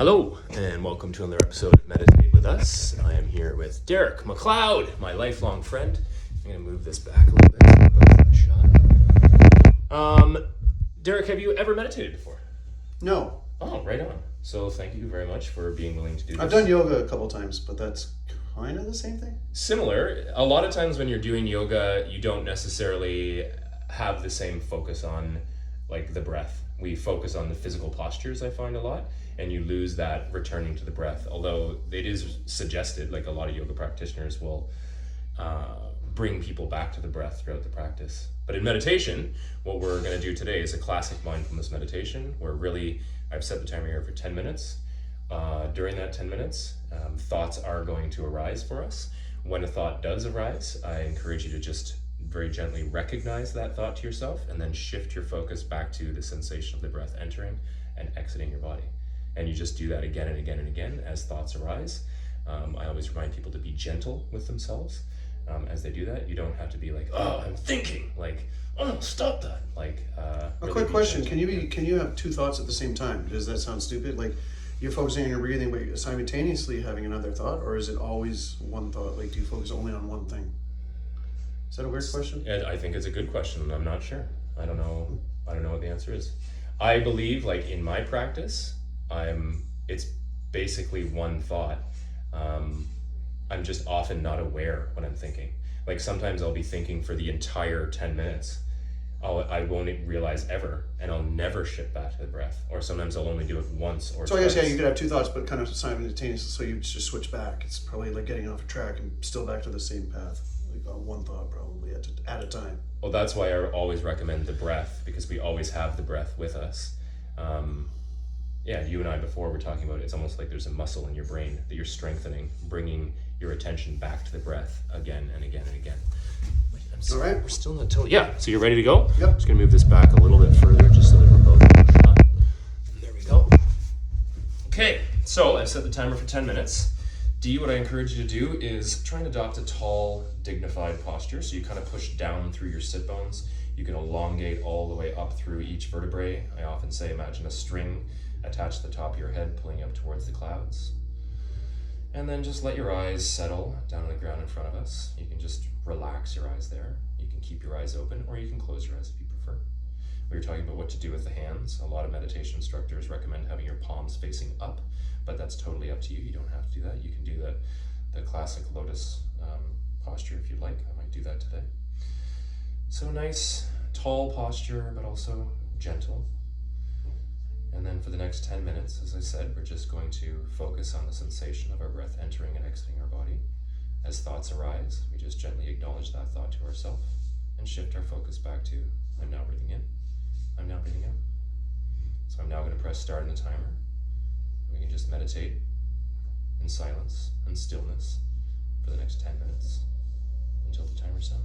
Hello, and welcome to another episode of Meditate with Us. I am here with Derek McLeod, my lifelong friend. I'm going to move this back a little bit so we're both in the shot. Derek, have you ever meditated before? No. Oh, right on. So thank you very much for being willing to do this. I've done yoga a couple times, but that's kind of the same thing. Similar. A lot of times when you're doing yoga, you don't necessarily have the same focus on like the breath. We focus on the physical postures, I find a lot, and you lose that returning to the breath. Although it is suggested, like a lot of yoga practitioners will bring people back to the breath throughout the practice. But in meditation, what we're going to do today is a classic mindfulness meditation where really I've set the timer here for 10 minutes. During that 10 minutes, thoughts are going to arise for us. When a thought does arise, I encourage you to just very gently recognize that thought to yourself and then shift your focus back to the sensation of the breath entering and exiting your body. And you just do that again and again and again as thoughts arise. I always remind people to be gentle with themselves as they do that. You don't have to be like, oh, I'm thinking, like, oh, stop that. Like, A really quick question: gentle. Can you have two thoughts at the same time? Does that sound stupid? Like you're focusing on your breathing, but you're simultaneously having another thought, or is it always one thought? Like, do you focus only on one thing? Is that a weird question? I think it's a good question, and I'm not sure. I don't know what the answer is. I believe, like in my practice, it's basically one thought. I'm just often not aware when I'm thinking. Like sometimes I'll be thinking for the entire 10 minutes. I won't realize ever, and I'll never shift back to the breath. Or sometimes I'll only do it once or So I twice. guess, yeah, you could have two thoughts, but kind of simultaneously, so you just switch back. It's probably like getting off a track and still back to the same path. Like one thought probably at a time. Well, that's why I always recommend the breath, because we always have the breath with us. Yeah, you and I before were talking about it's almost like there's a muscle in your brain that you're strengthening, bringing your attention back to the breath again and again and again. Wait, I'm sorry, All right. we're still not till. Yeah, so you're ready to go? Yep. Just gonna move this back a little bit further just so that we're both in the shot. There we go. Okay, so I've set the timer for 10 minutes. D, what I encourage you to do is try and adopt a tall, dignified posture. So you kind of push down through your sit bones. You can elongate all the way up through each vertebrae. I often say imagine a string attached to the top of your head, pulling up towards the clouds. And then just let your eyes settle down on the ground in front of us. You can just relax your eyes there. You can keep your eyes open, or you can close your eyes if you prefer. We were talking about what to do with the hands. A lot of meditation instructors recommend having your palms facing up, but that's totally up to you. You don't have to do that. You can do the classic lotus posture if you'd like. I might do that today. So nice, tall posture, but also gentle. And then for the next 10 minutes, as I said, we're just going to focus on the sensation of our breath entering and exiting our body. As thoughts arise, we just gently acknowledge that thought to ourselves and shift our focus back to, I'm now breathing in, I'm now breathing out. So I'm now going to press start on the timer. We can just meditate in silence and stillness for the next 10 minutes until the timer sounds.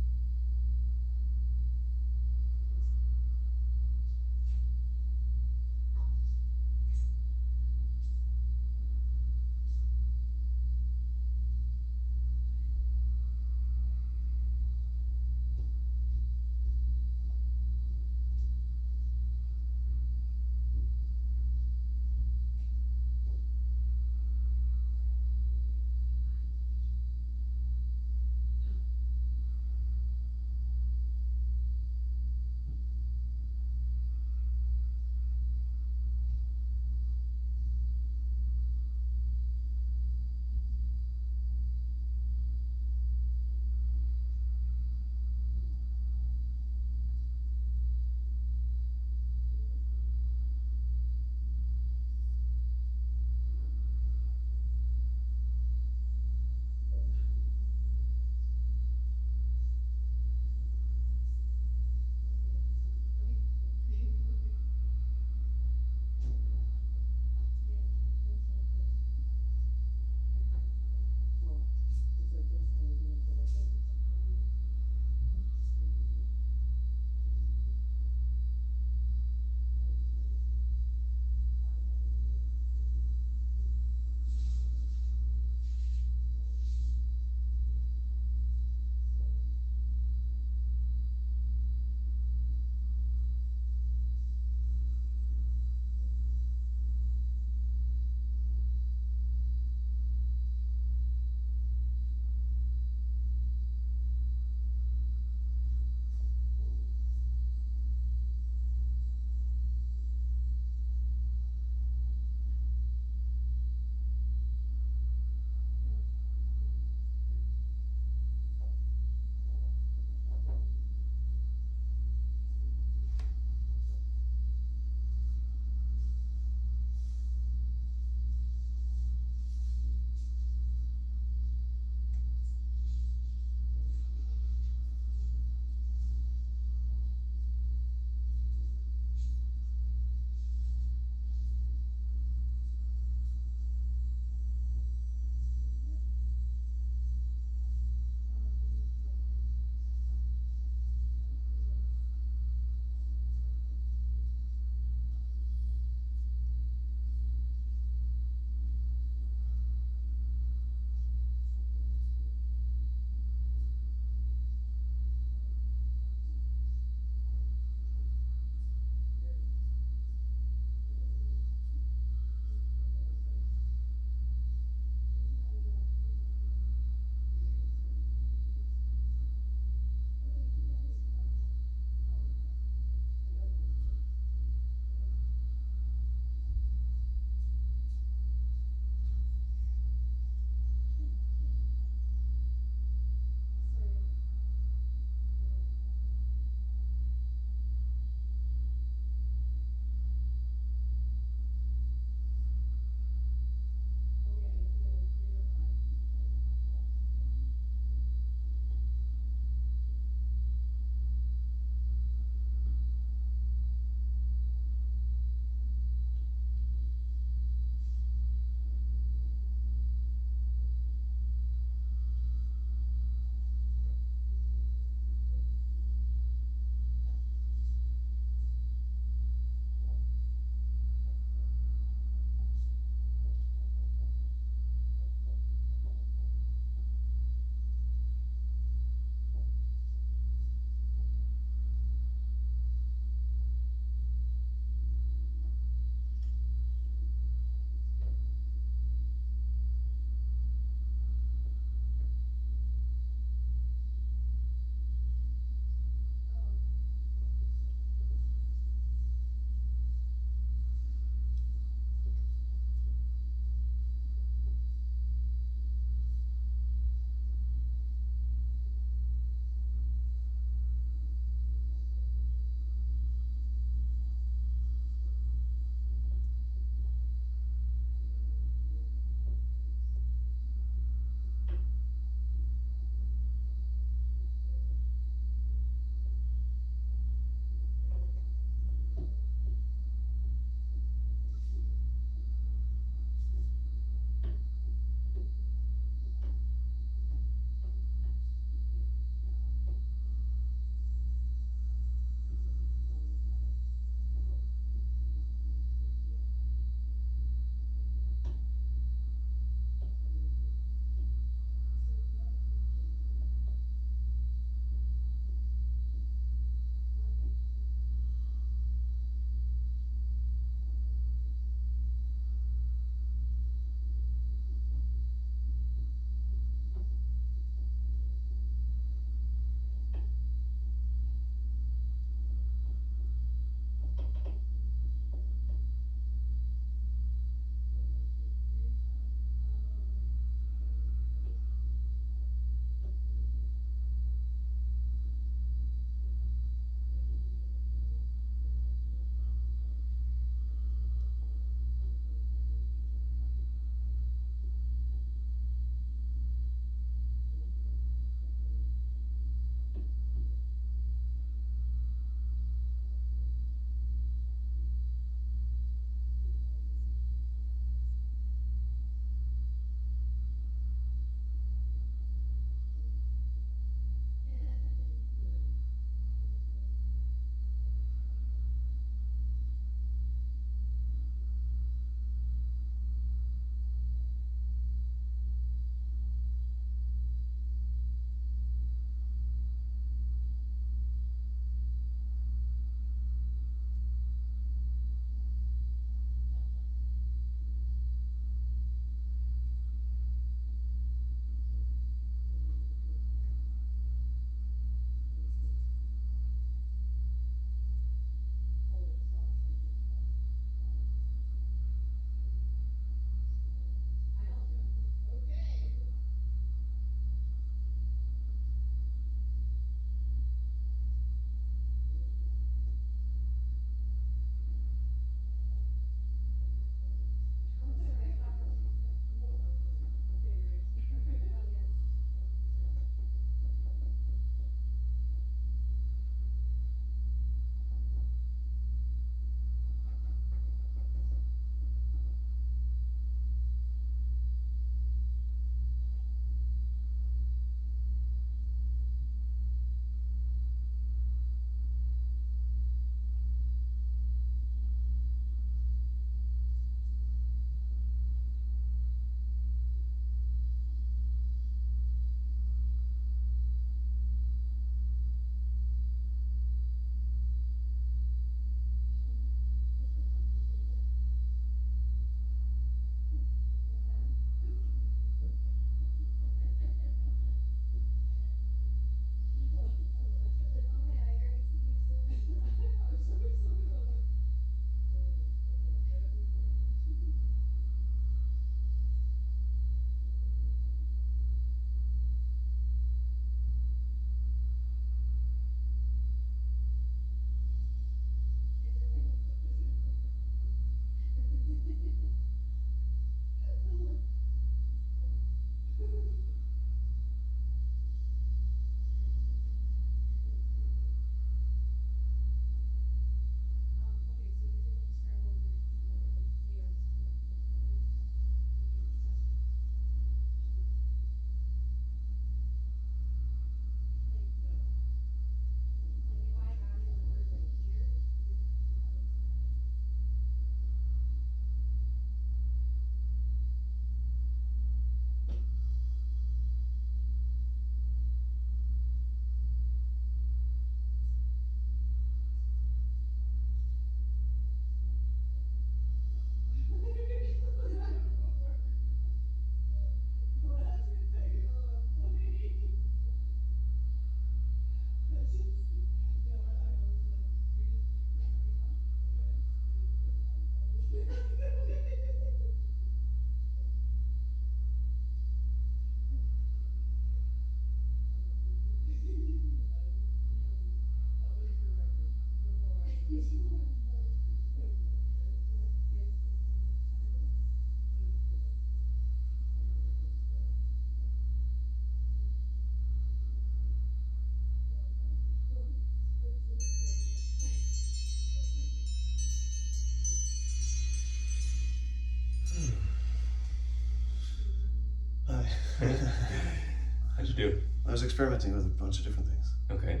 How'd you do? I was experimenting with a bunch of different things. Okay.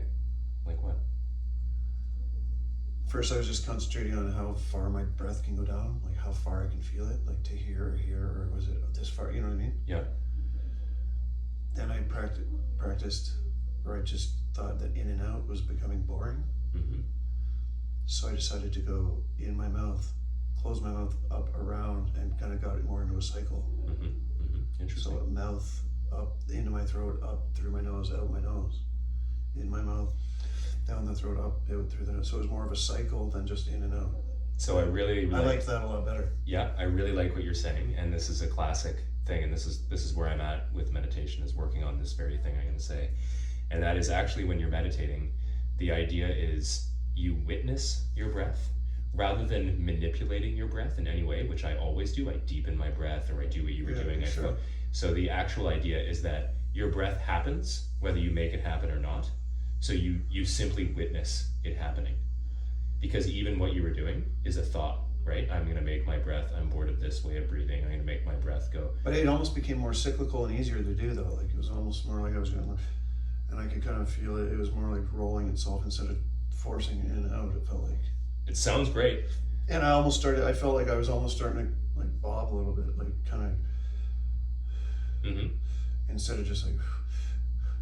Like what? First, I was just concentrating on how far my breath can go down, like how far I can feel it, like to here, or was it this far? You know what I mean? Yeah. Then I practiced, or I just thought that in and out was becoming boring. Mm-hmm. So I decided to go in my mouth, close my mouth up around, and kind of got it more into a cycle. Mm-hmm. Mm-hmm. Interesting. So mouth up into my throat, up through my nose, out my nose, in my mouth, down the throat, up, out through the nose. So it was more of a cycle than just in and out. So I really I liked that a lot better. Yeah, I really like what you're saying, and this is a classic thing, and this is where I'm at with meditation, is working on this very thing I'm going to say, and that is actually when you're meditating, the idea is you witness your breath rather than manipulating your breath in any way, which I always do. I deepen my breath, or I do what you were doing. Sure. So the actual idea is that your breath happens whether you make it happen or not. So you simply witness it happening, because even what you were doing is a thought, right? I'm going to make my breath, I'm bored of this way of breathing, I'm going to make my breath go. But it almost became more cyclical and easier to do, though. Like it was almost more like I was going, and I could kind of feel it. It was more like rolling itself instead of forcing it in and out. It felt like. It sounds great. And I felt like I was almost starting to like bob a little bit, like kind of, Mm-hmm. instead of just like,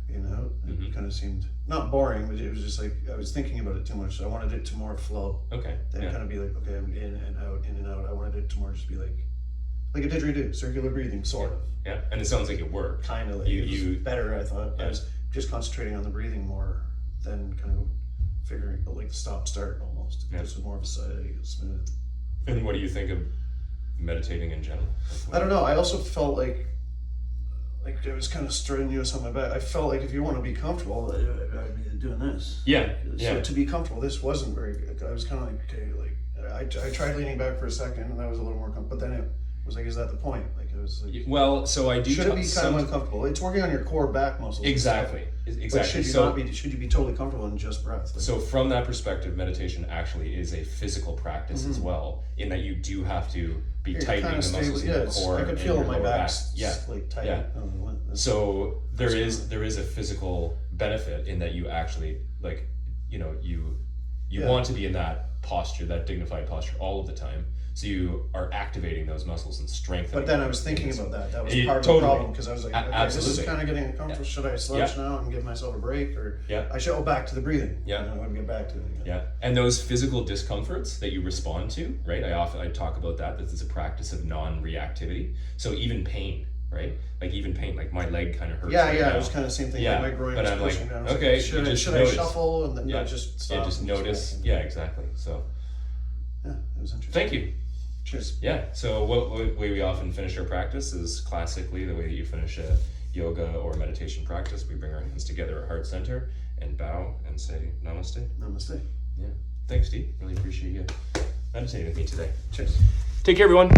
you know, it Mm-hmm. kind of seemed not boring, but it was just like I was thinking about it too much. So I wanted it to more flow. Okay. Then Yeah. kind of be like, okay, I'm in and out, in and out. I wanted it to more just be like a didgeridoo, circular breathing, sort of. Yeah, and it sounds like it worked. Kind of like it was better, I thought. Yeah. I was just concentrating on the breathing more than kind of figuring like the stop start almost. Yeah. This was more of a smooth. And what do you think of meditating in general? I don't know. I also felt like it was kind of strenuous on my back. I felt like if you want to be comfortable, I'd be doing this. Yeah. So to be comfortable, this wasn't very good. I was kind of like, okay, like I tried leaning back for a second, and that was a little more comfortable. But then it was like, is that the point? Like it was like, Well, so I do. should it be kind of uncomfortable? It's working on your core back muscles. and stuff. Exactly. But Exactly. should you not be? Should you be totally comfortable in just breath? Like, So from that perspective, meditation actually is a physical practice as well, in that you do have to be you're tightening kinda the muscles stable. in Yeah, the core I could and feel your my lower back back. Yeah. like tight. Yeah. I don't know what- So there is a physical benefit in that you actually like, you know, you Yeah. want to be in that posture, that dignified posture all of the time. So you are activating those muscles and strengthening. But then I was thinking them. about that. That was Yeah, part of totally. the problem because I was like, okay, this is Absolutely. kind of getting uncomfortable. Should I slouch now and give myself a break, or Yeah. I should go back to the breathing? Yeah. And I want to get back to it again. Yeah, and those physical discomforts that you respond to, right? I talk about that. This is a practice of non-reactivity. So even pain, right? Like even pain, like my leg kind of hurts. Yeah, right yeah, now. it was kind of the same thing. Yeah, like my groin but was I'm like, pushing down. I was okay, should you I just should notice. I shuffle and then Yeah. not just stop? Yeah, just and notice. walk? Yeah, exactly. So Yeah, it was interesting. thank you. Cheers. Yeah. So what way we often finish our practice is classically the way that you finish a yoga or meditation practice. We bring our hands together at heart center and bow and say namaste. Namaste. Yeah. Thanks, Steve. Really appreciate you meditating with me today. Cheers. Take care, everyone.